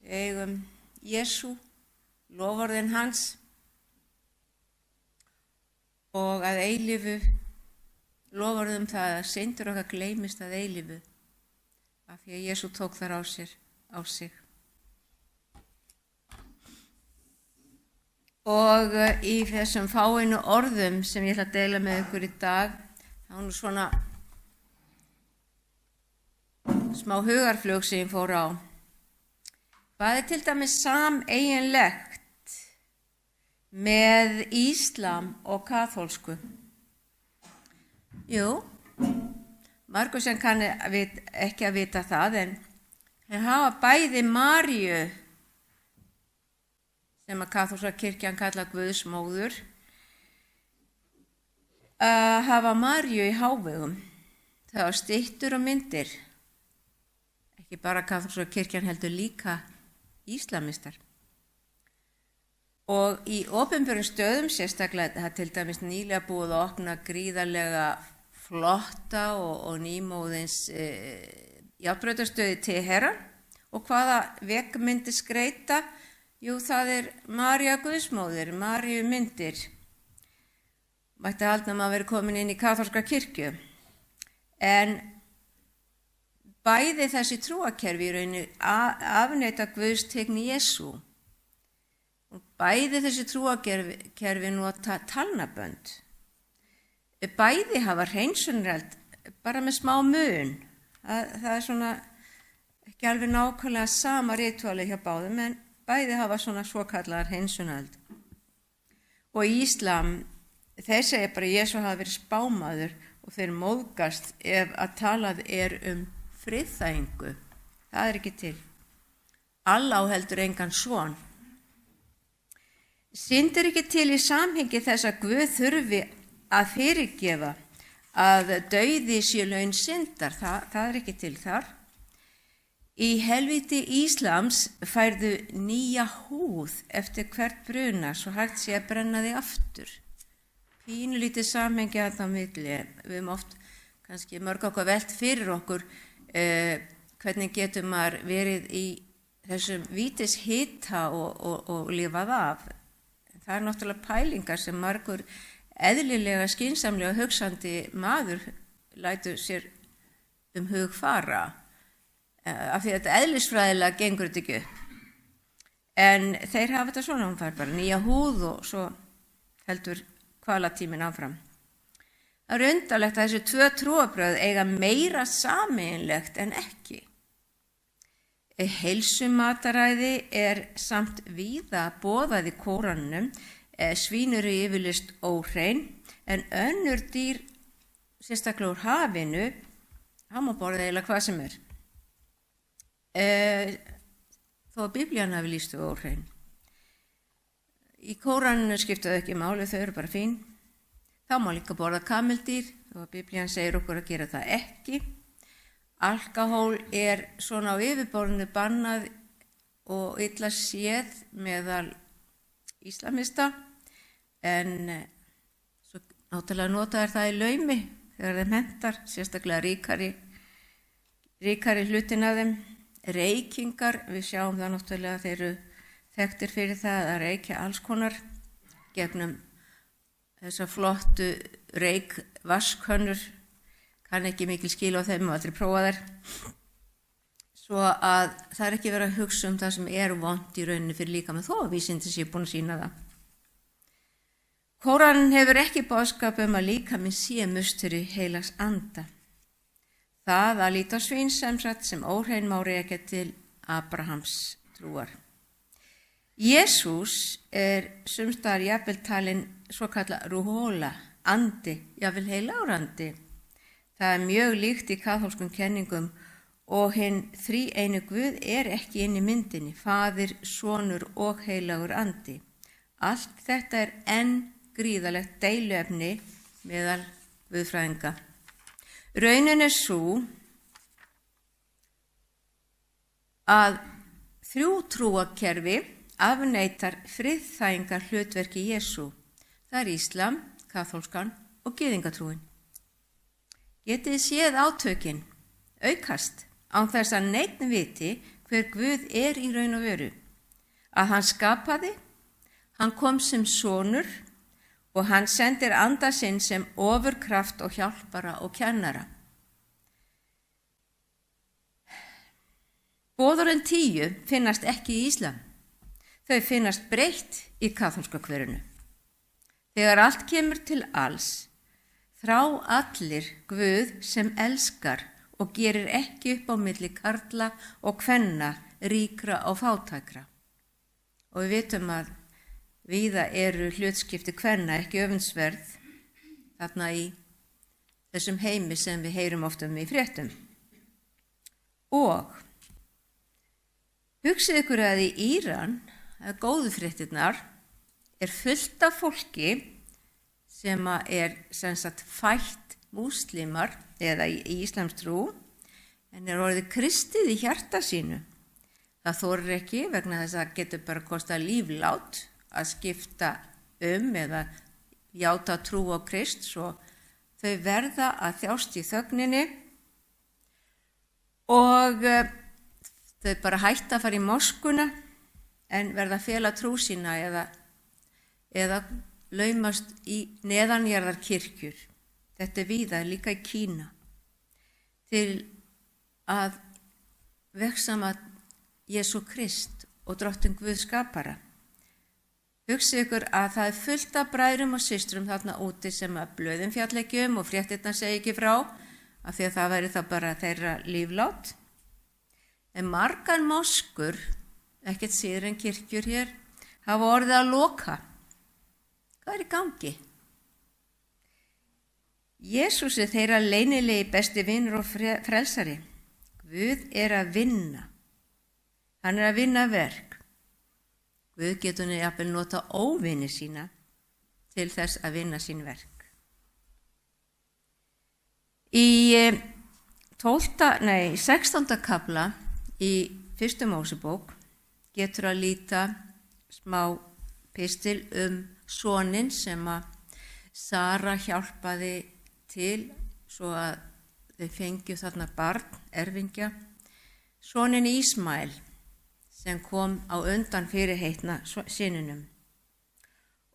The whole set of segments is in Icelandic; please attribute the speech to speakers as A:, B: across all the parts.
A: Við eigum Jesú, loforðin hans og að eilífu loforðum það að syndur okkar gleymist að eilífu af því að Jesú tók þar á sig. Og í þessum fáeinu orðum sem ég ætla að deila með ykkur í dag, þá nú svona smá hugarflug sem ég fór á. Hvað er til dæmis sameiginlegt með íslam og kaþólsku? Jú, margur sem kann ekki að vita það, en þeir hafa bæði Maríu, sem að kaþólska kirkjan kalla Guðsmóður, að hafa Maríu í hávegum. Það var styttur og myndir. Ekki bara kaþólska kirkjan heldur líka íslamistar. Og í opinberum stöðum, sérstaklega það til dæmis nýlega búið að opna gríðarlega flotta og nýmóðins járnbrautastöð í Teheran. Og hvaða vegg myndi skreita? Jú, það er María Guðsmóðir, Maríu myndir. Mætti halda að maður verið komin inn í kaþólska kirkju. En bæði þessi trúarkerfi í rauninni afneita Guðstigni Jesú. Og bæði þessi trúarkerfi nota talnabönd. Bæði hafa hreinsunareld, bara með smá mun. Það er svona ekki alveg nákvæmlega sama ritúali hjá báðum, en bæði hafa svona svokallaðar hreinsunareld. Og í íslam, þeir segja bara að Jesú hafi verið spámaður og þeir móðgast ef að talað er friðþægingu. Það er ekki til. Allah heldur engan son. Synd er ekki til í samhengi þess að Guð þurfi að fyrirgefa að dauði sé laun syndar. Það er ekki til þar. Í helvíti íslams færðu nýja húð eftir hvert bruna svo hægt sé að brenna þig aftur. Pínulítið samhengi að það milli. Við höfum oft kannski mörg okkar velt fyrir okkur hvernig getur maður verið í þessum vítis hita og lifað af. Það er náttúrulega pælingar sem margur eðlilega skynsamlega hugsandi maður lætur sér hug fara. Af því að þetta eðlisfræðilega gengur þetta ekki upp. En þeir hafa þetta svona, hún fær bara nýja húð og svo heldur hvalatíminn áfram. Það er undarlegt að þessi tvö trúarbrögð eiga meira sameiginlegt en ekki. Heilsumataræði er samt víða boðað í Kóraninum, svín eru yfirleitt óhrein, en önnur dýr, sérstaklega úr hafinu, það má borða eiginlega hvað sem er. Þó að Biblían hafi lýst þau óhrein. Í Kóraninu skipta þau ekki máli, þau eru bara fín. Þá má líka borða kameldýr, þó að Biblían segir okkur að gera það ekki. Alkóhól er svona á yfirborðinu bannað og illa séð meðal íslamista, en svo náttúrulega nota það í laumi þegar þeim hentar, sérstaklega ríkari hlutin af þeim. Reykingar, við sjáum það náttúrulega þeir eru þekktir fyrir það að reykja alls konar gegnum þessar flottu reykvaskhönnur, kann ekki mikil skil á þeim og aldrei prófa þær. Svo að það er ekki verið að hugsa það sem er vont í rauninni fyrir líkamann, þó að vísindi sé búin að sýna það. Kóranin hefur ekki boðskap að líkaminn sé musteri heilags anda. Það að líta á svín sem óhrein má rekja til Abrahams trúar. Jesús er sumstaðar jafnvel talinn svokallað rúhóla, andi, jafnvel heilagur andi. Það er mjög líkt í kaþólskum kenningum og hinn þríeini Guð er ekki inn í myndinni, Faðir, Sonur og heilagur andi. Allt þetta er enn gríðalegt deiluefni meðal guðfræðinga. Raunin er sú að þrjú trúarkerfi afneitar friðþægingar hlutverki Jesú. Það er íslam, kaþólskan og gyðingatrúin. Getið séð átökin aukast án þess að neinn viti hver Guð er í raun og veru. Að hann skapaði, hann kom sem sonur og hann sendir anda sinn sem ofurkraft og hjálpara og kennara. Boðorðin 10 finnast ekki í íslam. Þau finnast breytt í kaþólska hverinu. Þegar allt kemur til alls, þrá allir Guð sem elskar og gerir ekki upp á milli karla og kvenna, ríkra og fátækra. Og við vitum að víða eru hlutskipti kvenna ekki öfundsverð þarna í þessum heimi sem við heyrum oft í fréttum. Og hugsið ykkur að í Íran, að góðu fréttirnar, er fullt af fólki sem er sem sagt fætt múslimar eða í íslamstrú en er orðið kristið í hjarta sínu. Það þorir ekki vegna þess að það getur bara kostað líflát að skipta eða játa trú á Krist, svo þau verða að þjást í þögninni og þau bara hætta að fara í moskuna en verða að fela trú sína eða laumast í neðanjarðar kirkjur. Þetta er víða líka í Kína til að vegsama Jesú Krist og drottinn Guð skapara. Hugsið ykkur að það er fullt af bræðrum og systrum þarna úti sem að blöðin fjall ekki og fréttirnar segi ekki frá af því að það væri það bara þeirra líflát. En margar moskur, ekkert síður en kirkjur hér, hafa orðið að loka. Hvað er í gangi? Jesús er þeirra leynilegi besti vinur og frelsari. Guð er að vinna. Hann er að vinna verk. Guð getur jafnvel nota óvini sína til þess að vinna sín verk. Í 16. kafla í 1. Mósebók getur að líta smá pistil soninn sem að Sara hjálpaði til svo að þau fengju þarna barn, erfingja, soninn Ísmael sem kom á undan fyrirheitna syninum.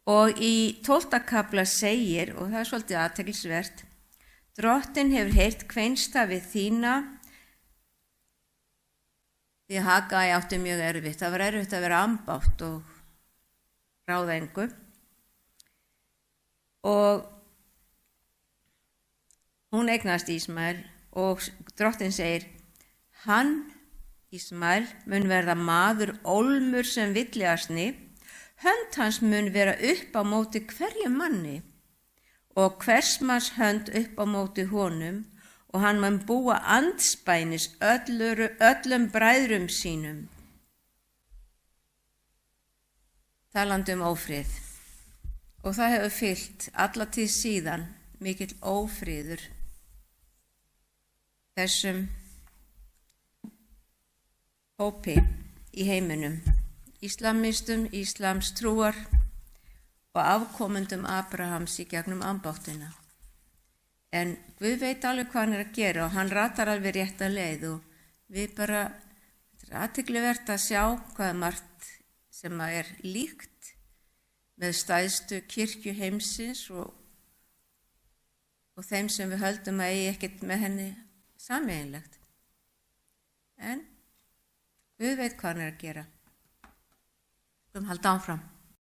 A: Og í 12. kafla segir, og það er svolítið athyglisvert, Drottinn hefur heyrt kveinstafið þína, því Hagai átti mjög erfitt. Það var erfitt að vera ambátt og ráða engu. Og hún eignast Ísmael og Drottinn segir, hann, Ísmael, mun verða maður ólmur sem villiasni, hönd hans mun vera upp á móti hverjum manni og hvers manns hönd upp á móti honum og hann mun búa andspænis öllum bræðrum sínum. Talandi ófrið. Og það hefur fylgt alla tíð síðan mikill ófriður þessum hópi í heiminum, íslamistum, íslamstrúar og afkomendum Abrahams í gegnum ambáttina. En Guð veit alveg hvað hann er að gera og hann ratar alveg rétta leið og við bara, þetta er athyglivert að sjá hvað er margt sem er líkt með stæðstu kirkju heimsins og þeim sem við höldum að eigi ekkert með henni sameiginlegt. En Guð veit hvað hann er að gera. Halda áfram.